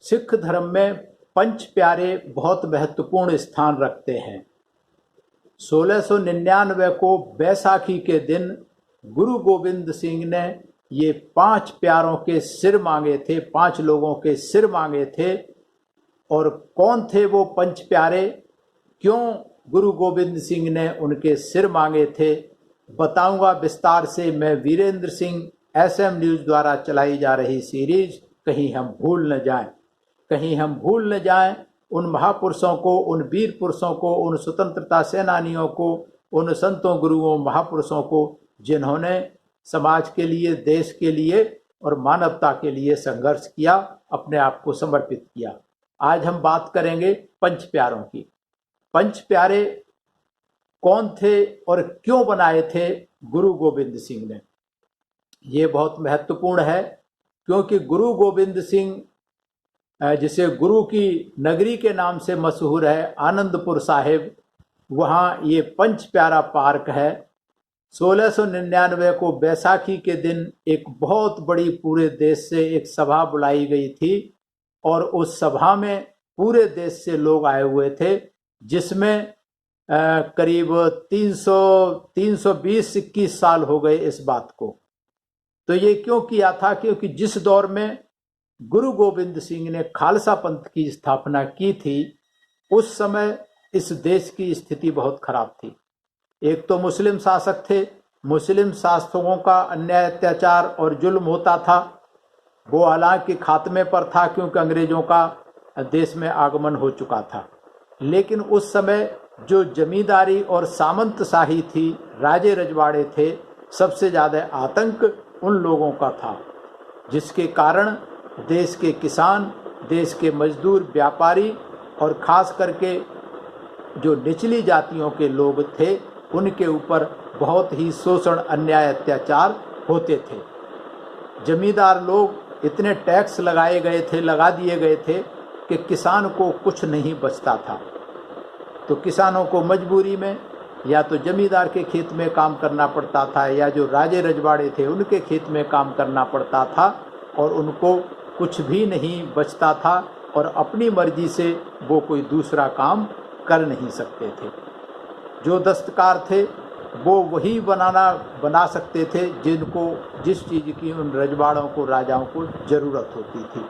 सिख धर्म में पंच प्यारे बहुत महत्वपूर्ण स्थान रखते हैं। 1699 को बैसाखी के दिन गुरु गोविंद सिंह ने ये 5 प्यारों के सिर मांगे थे, 5 लोगों के सिर मांगे थे। और कौन थे वो पंच प्यारे, क्यों गुरु गोविंद सिंह ने उनके सिर मांगे थे, बताऊंगा विस्तार से मैं वीरेंद्र सिंह SM न्यूज़ द्वारा चलाई जा रही सीरीज कहीं हम भूल न जाएं। कहीं हम भूल न जाएं उन महापुरुषों को, उन वीर पुरुषों को, उन स्वतंत्रता सेनानियों को, उन संतों गुरुओं महापुरुषों को जिन्होंने समाज के लिए, देश के लिए और मानवता के लिए संघर्ष किया, अपने आप को समर्पित किया। आज हम बात करेंगे पंच प्यारों की। पंच प्यारे कौन थे और क्यों बनाए थे गुरु गोविंद सिंह ने, ये बहुत महत्वपूर्ण है। क्योंकि गुरु गोविंद सिंह, जिसे गुरु की नगरी के नाम से मशहूर है आनंदपुर साहिब, वहाँ ये पंच प्यारा पार्क है। 1699 को बैसाखी के दिन एक बहुत बड़ी पूरे देश से एक सभा बुलाई गई थी और उस सभा में पूरे देश से लोग आए हुए थे, जिसमें करीब 320-21 साल हो गए इस बात को। तो ये क्यों किया था? क्योंकि जिस दौर में गुरु गोविंद सिंह ने खालसा पंथ की स्थापना की थी, उस समय इस देश की स्थिति बहुत खराब थी। एक तो मुस्लिम शासक थे, मुस्लिम शासकों का अन्याय, अत्याचार और जुल्म होता था। वो हालांकि खात्मे पर था क्योंकि अंग्रेजों का देश में आगमन हो चुका था, लेकिन उस समय जो जमींदारी और सामंतशाही थी, राजे रजवाड़े थे, सबसे ज़्यादा आतंक उन लोगों का था, जिसके कारण देश के किसान, देश के मजदूर, व्यापारी और ख़ास करके जो निचली जातियों के लोग थे, उनके ऊपर बहुत ही शोषण, अन्याय, अत्याचार होते थे। जमींदार लोग इतने टैक्स लगा दिए गए थे कि किसान को कुछ नहीं बचता था। तो किसानों को मजबूरी में या तो जमींदार के खेत में काम करना पड़ता था, या जो राजे रजवाड़े थे उनके खेत में काम करना पड़ता था, और उनको कुछ भी नहीं बचता था और अपनी मर्जी से वो कोई दूसरा काम कर नहीं सकते थे। जो दस्तकार थे वो वही बना सकते थे जिस चीज़ की उन रजवाड़ों को, राजाओं को ज़रूरत होती थी।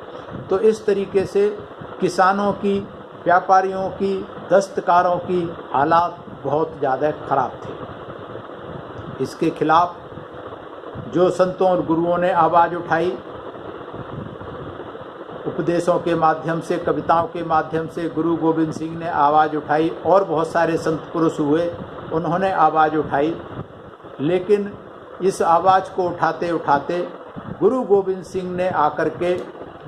तो इस तरीके से किसानों की, व्यापारियों की, दस्तकारों की हालात बहुत ज़्यादा खराब थे। इसके खिलाफ जो संतों और गुरुओं ने आवाज़ उठाई, उपदेशों के माध्यम से, कविताओं के माध्यम से गुरु गोविंद सिंह ने आवाज़ उठाई, और बहुत सारे संत पुरुष हुए, उन्होंने आवाज़ उठाई। लेकिन इस आवाज़ को उठाते उठाते गुरु गोविंद सिंह ने आकर के,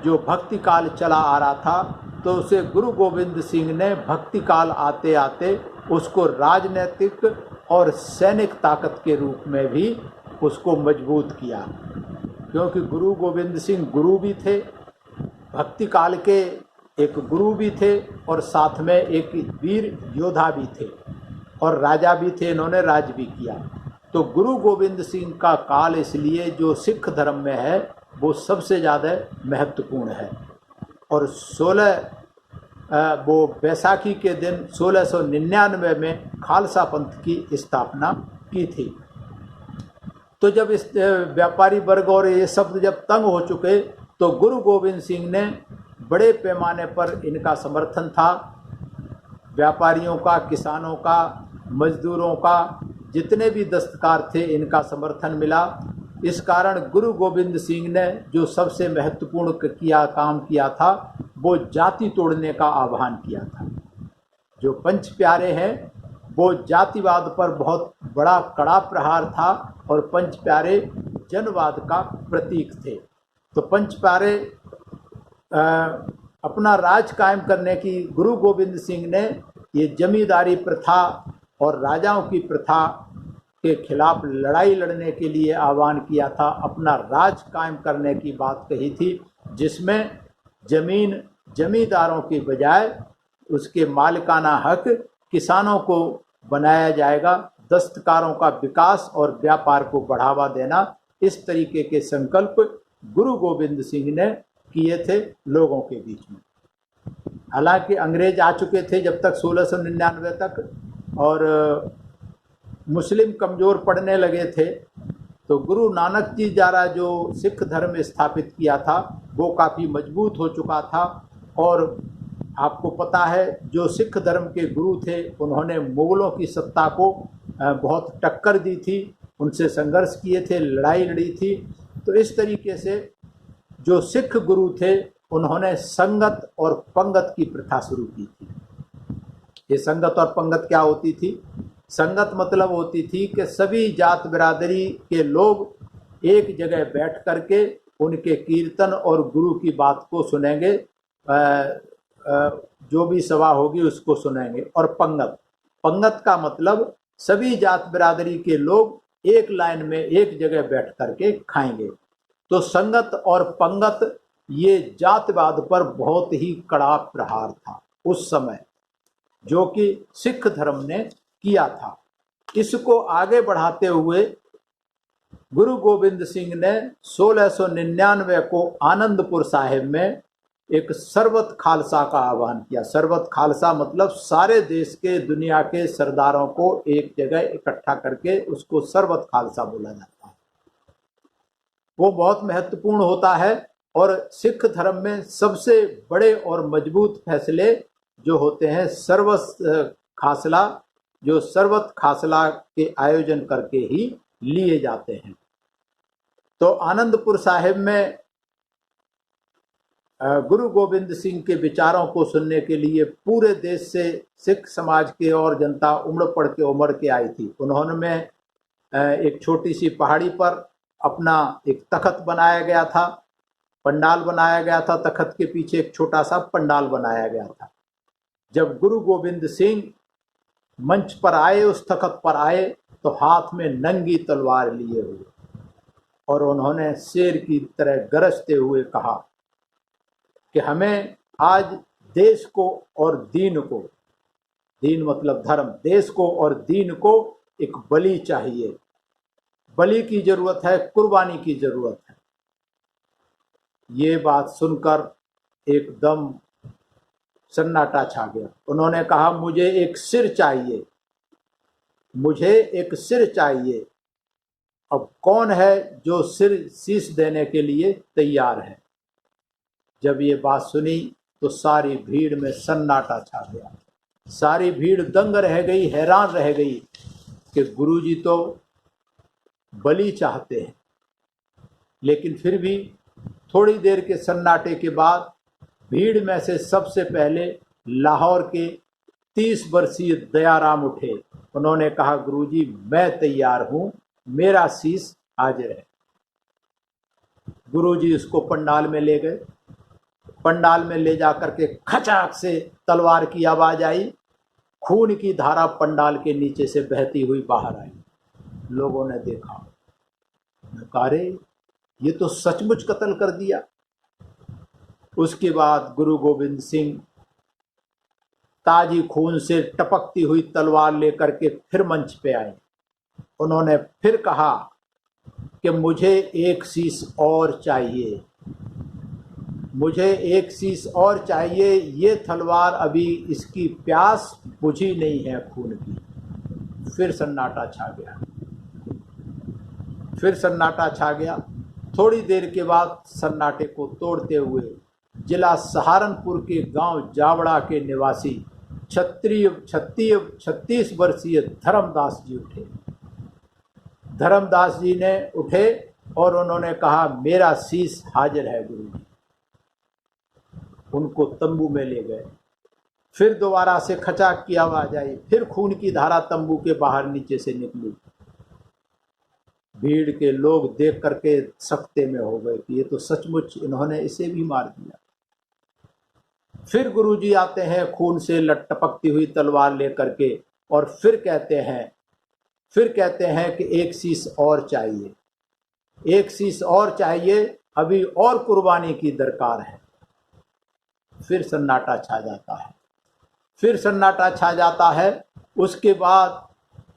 जो भक्ति काल चला आ रहा था, तो उसे गुरु गोविंद सिंह ने भक्ति काल आते आते उसको राजनीतिक और सैनिक ताकत के रूप में भी उसको मजबूत किया। क्योंकि गुरु गोविंद सिंह गुरु भी थे, भक्ति काल के एक गुरु भी थे, और साथ में एक वीर योद्धा भी थे, और राजा भी थे, इन्होंने राज भी किया। तो गुरु गोविंद सिंह का काल इसलिए जो सिख धर्म में है वो सबसे ज़्यादा महत्वपूर्ण है। और वो बैसाखी के दिन 1699 में खालसा पंथ की स्थापना की थी। तो जब इस व्यापारी वर्ग और ये शब्द जब तंग हो चुके, तो गुरु गोविंद सिंह ने बड़े पैमाने पर इनका समर्थन था, व्यापारियों का, किसानों का, मजदूरों का, जितने भी दस्तकार थे, इनका समर्थन मिला। इस कारण गुरु गोविंद सिंह ने जो सबसे महत्वपूर्ण काम किया था, वो जाति तोड़ने का आह्वान किया था। जो पंच प्यारे हैं वो जातिवाद पर बहुत बड़ा कड़ा प्रहार था, और पंच प्यारे जनवाद का प्रतीक थे। तो पंच प्यारे अपना राज कायम करने की, गुरु गोविंद सिंह ने ये जमींदारी प्रथा और राजाओं की प्रथा के खिलाफ लड़ाई लड़ने के लिए आह्वान किया था, अपना राज कायम करने की बात कही थी, जिसमें जमीन जमींदारों की बजाय उसके मालिकाना हक किसानों को बनाया जाएगा, दस्तकारों का विकास और व्यापार को बढ़ावा देना, इस तरीके के संकल्प गुरु गोविंद सिंह ने किए थे लोगों के बीच में। हालांकि अंग्रेज आ चुके थे जब तक 1699 तक, और मुस्लिम कमज़ोर पड़ने लगे थे, तो गुरु नानक जी द्वारा जो सिख धर्म स्थापित किया था वो काफ़ी मजबूत हो चुका था। और आपको पता है जो सिख धर्म के गुरु थे उन्होंने मुग़लों की सत्ता को बहुत टक्कर दी थी, उनसे संघर्ष किए थे, लड़ाई लड़ी थी। तो इस तरीके से जो सिख गुरु थे उन्होंने संगत और पंगत की प्रथा शुरू की थी। ये संगत और पंगत क्या होती थी? संगत मतलब होती थी कि सभी जात बिरादरी के लोग एक जगह बैठ करके उनके कीर्तन और गुरु की बात को सुनेंगे, जो भी सभा होगी उसको सुनेंगे। और पंगत, पंगत का मतलब सभी जात बिरादरी के लोग एक लाइन में एक जगह बैठ करके खाएंगे। तो संगत और पंगत ये जातिवाद पर बहुत ही कड़ा प्रहार था उस समय, जो कि सिख धर्म ने किया था। इसको आगे बढ़ाते हुए गुरु गोविंद सिंह ने 1699 को आनंदपुर साहिब में एक सरबत खालसा का आह्वान किया। सरबत खालसा मतलब सारे देश के दुनिया के सरदारों को एक जगह इकट्ठा करके उसको सरबत खालसा बोला जाता है। वो बहुत महत्वपूर्ण होता है और सिख धर्म में सबसे बड़े और मजबूत फैसले जो होते हैं सरबत खासला के आयोजन करके ही लिए जाते हैं। तो आनंदपुर साहिब में गुरु गोविंद सिंह के विचारों को सुनने के लिए पूरे देश से सिख समाज के और जनता उमड़ के आई थी। उन्होंने एक छोटी सी पहाड़ी पर अपना एक तख्त बनाया गया था, पंडाल बनाया गया था, तख्त के पीछे एक छोटा सा पंडाल बनाया गया था। जब गुरु गोविंद सिंह मंच पर आए, उस तख्त पर आए, तो हाथ में नंगी तलवार लिए हुए, और उन्होंने शेर की तरह गरजते हुए कहा कि हमें आज देश को और दीन को, दीन मतलब धर्म, देश को और दीन को एक बलि चाहिए, बलि की जरूरत है, कुर्बानी की जरूरत है। ये बात सुनकर एकदम सन्नाटा छा गया। उन्होंने कहा मुझे एक सिर चाहिए, मुझे एक सिर चाहिए। अब कौन है जो सिर शीश देने के लिए तैयार है? जब ये बात सुनी तो सारी भीड़ में सन्नाटा छा गया। सारी भीड़ दंग रह गई, हैरान रह गई कि गुरुजी तो बलि चाहते हैं। लेकिन फिर भी थोड़ी देर के सन्नाटे के बाद भीड़ में से सबसे पहले लाहौर के 30 वर्षीय दयाराम उठे। उन्होंने कहा गुरुजी मैं तैयार हूं, मेरा शीश हाजिर है। गुरुजी उसको पंडाल में ले गए। पंडाल में ले जाकर के खचाक से तलवार की आवाज आई, खून की धारा पंडाल के नीचे से बहती हुई बाहर आई। लोगों ने देखा, अरे ये तो सचमुच कत्ल कर दिया। उसके बाद गुरु गोविंद सिंह ताजी खून से टपकती हुई तलवार लेकर के फिर मंच पे आए। उन्होंने फिर कहा कि मुझे एक शीश और चाहिए, मुझे एक शीश और चाहिए। ये तलवार अभी इसकी प्यास बुझी नहीं है खून की। फिर सन्नाटा छा गया, फिर सन्नाटा छा गया। थोड़ी देर के बाद सन्नाटे को तोड़ते हुए जिला सहारनपुर के गांव जावड़ा के निवासी 36 वर्षीय धर्मदास जी उठे। धर्मदास जी ने उठे और उन्होंने कहा मेरा शीश हाजिर है गुरुजी। उनको तंबू में ले गए। फिर दोबारा से खचाक की आवाज आई, फिर खून की धारा तंबू के बाहर नीचे से निकली। भीड़ के लोग देख करके सकते में हो गए कि ये तो सचमुच इन्होंने इसे भी मार दिया। फिर गुरुजी आते हैं खून से लटपकती हुई तलवार लेकर के, और फिर कहते हैं कि एक शीश और चाहिए, एक शीश और चाहिए, अभी और कुर्बानी की दरकार है। फिर सन्नाटा छा जाता है, फिर सन्नाटा छा जाता है। उसके बाद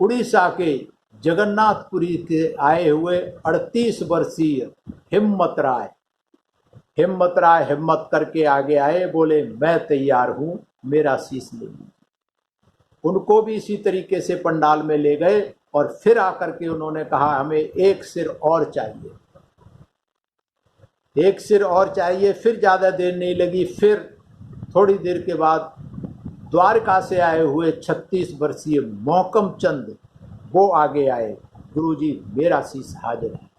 उड़ीसा के जगन्नाथपुरी के आए हुए 38 वर्षीय हिम्मत राय, हिम्मत करके आगे आए, बोले मैं तैयार हूं, मेरा शीश ले लीजिए। उनको भी इसी तरीके से पंडाल में ले गए और फिर आकर के उन्होंने कहा हमें एक सिर और चाहिए, एक सिर और चाहिए। फिर ज़्यादा देर नहीं लगी, फिर थोड़ी देर के बाद द्वारका से आए हुए 36 वर्षीय मोहकम चंद वो आगे आए, गुरुजी मेरा शीश हाजिर है।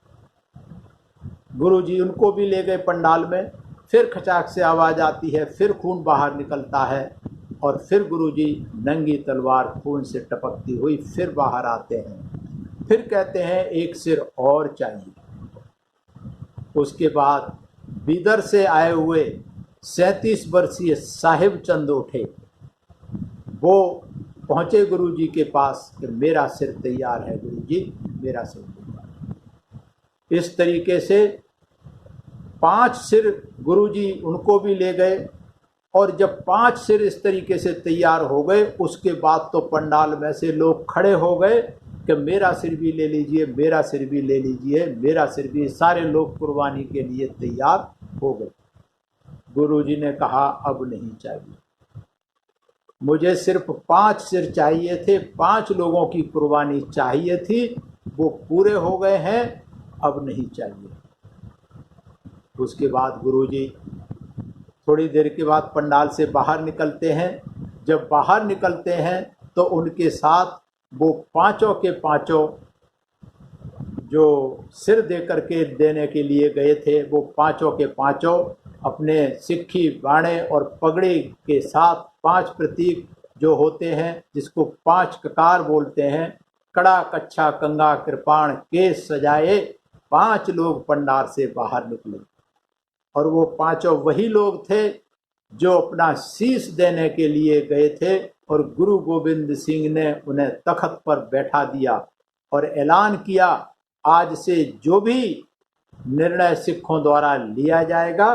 गुरुजी उनको भी ले गए पंडाल में। फिर खचाक से आवाज़ आती है, फिर खून बाहर निकलता है और फिर गुरुजी नंगी तलवार खून से टपकती हुई फिर बाहर आते हैं। फिर कहते हैं एक सिर और चाहिए। उसके बाद बीदर से आए हुए 37 वर्षीय साहिब चंद उठे, वो पहुँचे गुरुजी के पास कि मेरा सिर तैयार है गुरुजी, मेरा सिर तैयार है। इस तरीके से 5 सिर गुरुजी उनको भी ले गए और जब 5 सिर इस तरीके से तैयार हो गए, उसके बाद तो पंडाल में से लोग खड़े हो गए कि मेरा सिर भी ले लीजिए, मेरा सिर भी ले लीजिए, मेरा सिर भी। सारे लोग कुर्बानी के लिए तैयार हो गए। गुरुजी ने कहा अब नहीं चाहिए, मुझे सिर्फ 5 सिर चाहिए थे, 5 लोगों की कुर्बानी चाहिए थी, वो पूरे हो गए हैं, अब नहीं चाहिए। उसके बाद गुरुजी थोड़ी देर के बाद पंडाल से बाहर निकलते हैं। जब बाहर निकलते हैं तो उनके साथ वो पांचों के पांचों जो सिर दे करके देने के लिए गए थे, वो पांचों के पांचों अपने सिक्खी बाणे और पगड़ी के साथ 5 प्रतीक जो होते हैं, जिसको 5 ककार बोलते हैं, कड़ा कच्छा कंगा कृपाण केस सजाए, 5 लोग पंडाल से बाहर निकले। और वो पांचों वही लोग थे जो अपना शीश देने के लिए गए थे और गुरु गोविंद सिंह ने उन्हें तख्त पर बैठा दिया और ऐलान किया आज से जो भी निर्णय सिखों द्वारा लिया जाएगा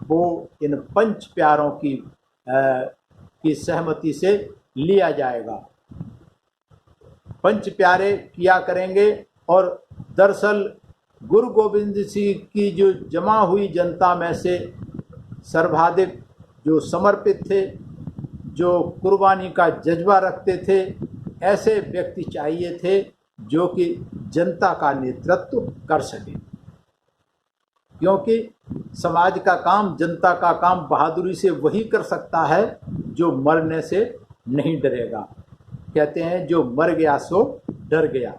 वो इन 5 प्यारों की सहमति से लिया जाएगा। 5 प्यारे किया करेंगे। और दरअसल गुरु गोविंद सिंह की जो जमा हुई जनता में से सर्वाधिक जो समर्पित थे, जो कुर्बानी का जज्बा रखते थे, ऐसे व्यक्ति चाहिए थे जो कि जनता का नेतृत्व कर सके, क्योंकि समाज का काम, जनता का काम बहादुरी से वही कर सकता है जो मरने से नहीं डरेगा। कहते हैं जो मर गया सो डर गया।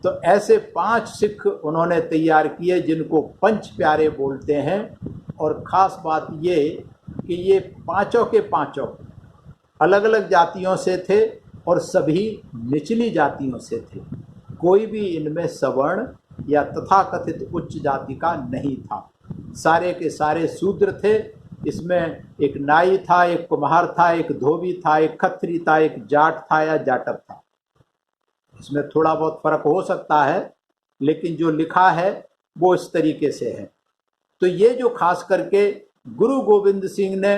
तो ऐसे 5 सिख उन्होंने तैयार किए जिनको 5 प्यारे बोलते हैं। और ख़ास बात ये कि ये पांचों के पांचों अलग अलग जातियों से थे और सभी निचली जातियों से थे। कोई भी इनमें सवर्ण या तथाकथित उच्च जाति का नहीं था, सारे के सारे शूद्र थे। इसमें एक नाई था, एक कुम्हार था, एक धोबी था, एक खत्री था, एक जाट था या जाटव था। इसमें थोड़ा बहुत फर्क हो सकता है, लेकिन जो लिखा है वो इस तरीके से है। तो ये जो खास करके गुरु गोविंद सिंह ने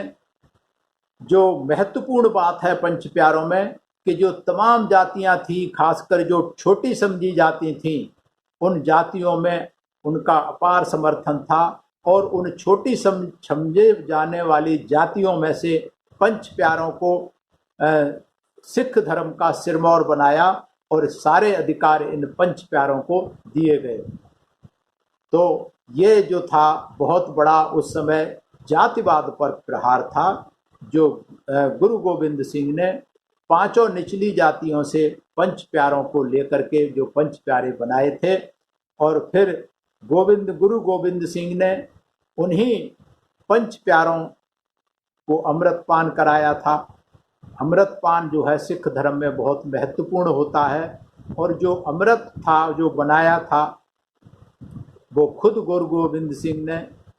जो महत्वपूर्ण बात है 5 प्यारों में, कि जो तमाम जातियां थी, खासकर जो छोटी समझी जाति थी, उन जातियों में उनका अपार समर्थन था। और उन छोटी समझे जाने वाली जातियों में से 5 प्यारों को सिख धर्म का सिरमौर बनाया और सारे अधिकार इन 5 प्यारों को दिए गए। तो ये जो था बहुत बड़ा उस समय जातिवाद पर प्रहार था, जो गुरु गोविंद सिंह ने 5 निचली जातियों से 5 प्यारों को लेकर के जो 5 प्यारे बनाए थे। और फिर गुरु गोविंद सिंह ने उन्हीं 5 प्यारों को अमृतपान कराया था। अमृतपान जो है सिख धर्म में बहुत महत्वपूर्ण होता है। और जो अमृत था जो बनाया था वो खुद गुरु गोविंद सिंह ने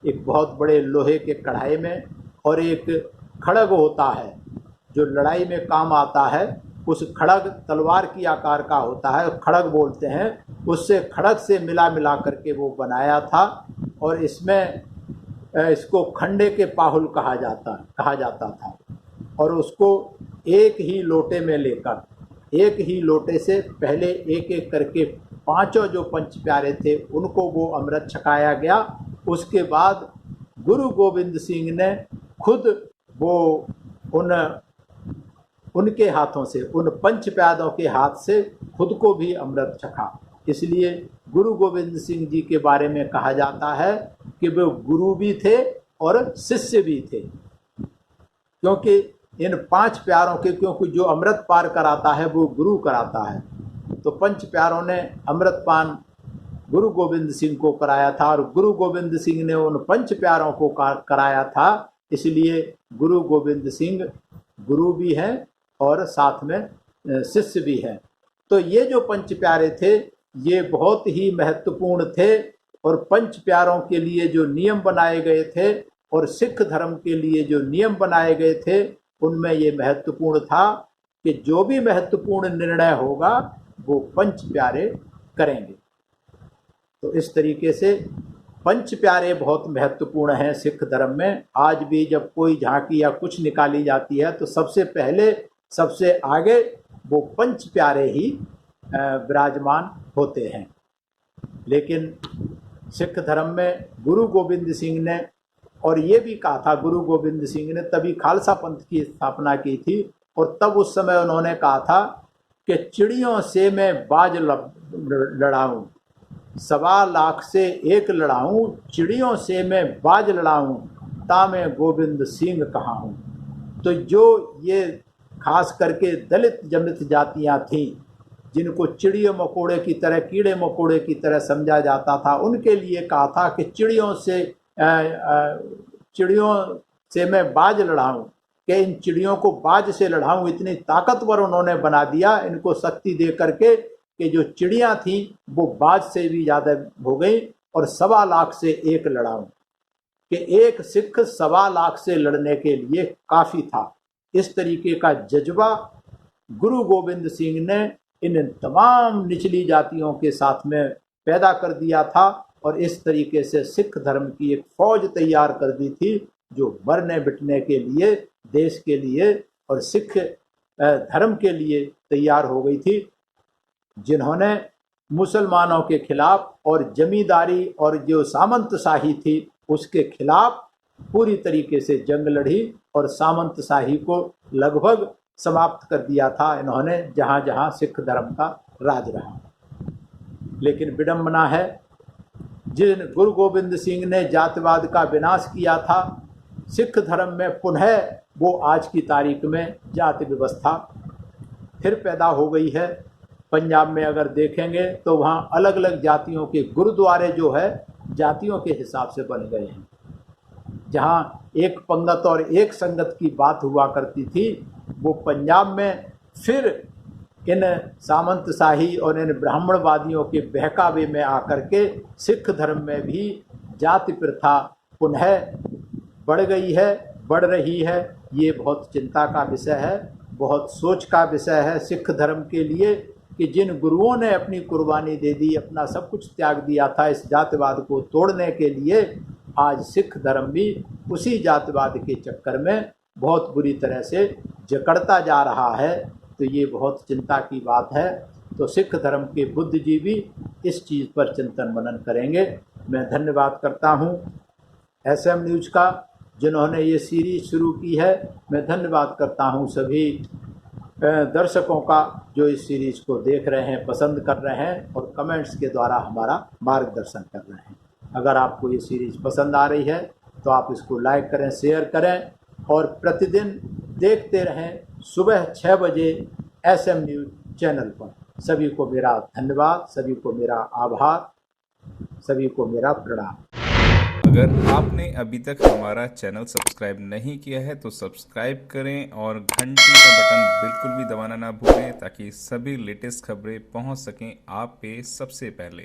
एक बहुत बड़े लोहे के कढ़ाई में, और एक खड़ग होता है जो लड़ाई में काम आता है, उस खड़ग तलवार की आकार का होता है, खड़ग बोलते हैं, उससे खड़ग से मिला करके वो बनाया था। और इसमें इसको खंडे के पाहुल कहा जाता था। और उसको एक ही लोटे में लेकर, एक ही लोटे से पहले एक एक करके 5 जो 5 प्यारे थे उनको वो अमृत छकाया गया। उसके बाद गुरु गोविंद सिंह ने खुद वो उनके हाथों से, उन पंच प्यादों के हाथ से खुद को भी अमृत चखा। इसलिए गुरु गोविंद सिंह जी के बारे में कहा जाता है कि वे गुरु भी थे और शिष्य भी थे, क्योंकि इन पांच प्यारों के, क्योंकि जो अमृत पार कराता है वो गुरु कराता है। तो पंच प्यारों ने अमृत पान गुरु गोविंद सिंह को कराया था और गुरु गोविंद सिंह ने उन पंच प्यारों को कराया था। इसलिए गुरु गोविंद सिंह गुरु भी हैं और साथ में शिष्य भी हैं। तो ये जो पंच प्यारे थे ये बहुत ही महत्वपूर्ण थे, और पंच प्यारों के लिए जो नियम बनाए गए थे और सिख धर्म के लिए जो नियम बनाए गए थे उनमें ये महत्वपूर्ण था कि जो भी महत्वपूर्ण निर्णय होगा वो पंच प्यारे करेंगे। तो इस तरीके से पंच प्यारे बहुत महत्वपूर्ण हैं सिख धर्म में। आज भी जब कोई झांकी या कुछ निकाली जाती है तो सबसे पहले, सबसे आगे वो पंच प्यारे ही विराजमान होते हैं। लेकिन सिख धर्म में गुरु गोविंद सिंह ने, और ये भी कहा था गुरु गोविंद सिंह ने, तभी खालसा पंथ की स्थापना की थी, और तब उस समय उन्होंने कहा था कि चिड़ियों से मैं बाज लड़ाऊं, 1.25 लाख से एक लड़ाऊं, चिड़ियों से मैं बाज लड़ाऊं, ता मैं गोविंद सिंह कहाँ हूँ। तो जो ये खास करके दलित जमित जातियाँ थीं जिनको चिड़ियों मकोड़े की तरह, कीड़े मकोड़े की तरह समझा जाता था, उनके लिए कहा था कि चिड़ियों से मैं बाज लड़ाऊं, कि इन चिड़ियों को बाज से लड़ाऊं। इतनी ताकतवर उन्होंने बना दिया इनको शक्ति दे करके कि जो चिड़ियां थी वो बाज से भी ज़्यादा हो गई, और 1.25 लाख से एक लड़ाऊं, कि एक सिख 1.25 लाख से लड़ने के लिए काफ़ी था। इस तरीके का जज्बा गुरु गोविंद सिंह ने इन तमाम निचली जातियों के साथ में पैदा कर दिया था, और इस तरीके से सिख धर्म की एक फौज तैयार कर दी थी जो मरने बिटने के लिए, देश के लिए और सिख धर्म के लिए तैयार हो गई थी, जिन्होंने मुसलमानों के खिलाफ और जमींदारी और जो सामंतशाही थी उसके खिलाफ पूरी तरीके से जंग लड़ी, और सामंतशाही को लगभग समाप्त कर दिया था इन्होंने जहाँ जहाँ सिख धर्म का राज रहा। लेकिन विडंबना है, जिन गुरु गोविंद सिंह ने जातिवाद का विनाश किया था, सिख धर्म में पुनः वो आज की तारीख में जाति व्यवस्था फिर पैदा हो गई है। पंजाब में अगर देखेंगे तो वहाँ अलग अलग जातियों के गुरुद्वारे जो है जातियों के हिसाब से बन गए हैं। जहाँ एक पंगत और एक संगत की बात हुआ करती थी, वो पंजाब में फिर इन सामंतशाही और इन ब्राह्मणवादियों के बहकावे में आकर के सिख धर्म में भी जाति प्रथा पुनः बढ़ गई है, बढ़ रही है। ये बहुत चिंता का विषय है, बहुत सोच का विषय है सिख धर्म के लिए, कि जिन गुरुओं ने अपनी कुर्बानी दे दी, अपना सब कुछ त्याग दिया था इस जातिवाद को तोड़ने के लिए, आज सिख धर्म भी उसी जातिवाद के चक्कर में बहुत बुरी तरह से जकड़ता जा रहा है। तो ये बहुत चिंता की बात है। तो सिख धर्म के बुद्धिजीवी इस चीज़ पर चिंतन मनन करेंगे। मैं धन्यवाद करता हूँ SM न्यूज़ का, जिन्होंने ये सीरीज शुरू की है। मैं धन्यवाद करता हूँ सभी दर्शकों का जो इस सीरीज़ को देख रहे हैं, पसंद कर रहे हैं और कमेंट्स के द्वारा हमारा मार्गदर्शन कर रहे हैं। अगर आपको ये सीरीज़ पसंद आ रही है तो आप इसको लाइक करें, शेयर करें और प्रतिदिन देखते रहें सुबह 6 बजे SM न्यूज़ चैनल पर। सभी को मेरा धन्यवाद, सभी को मेरा आभार, सभी को मेरा प्रणाम। अगर आपने अभी तक हमारा चैनल सब्सक्राइब नहीं किया है तो सब्सक्राइब करें और घंटी का बटन बिल्कुल भी दबाना ना भूलें, ताकि सभी लेटेस्ट खबरें पहुंच सकें आप पे सबसे पहले।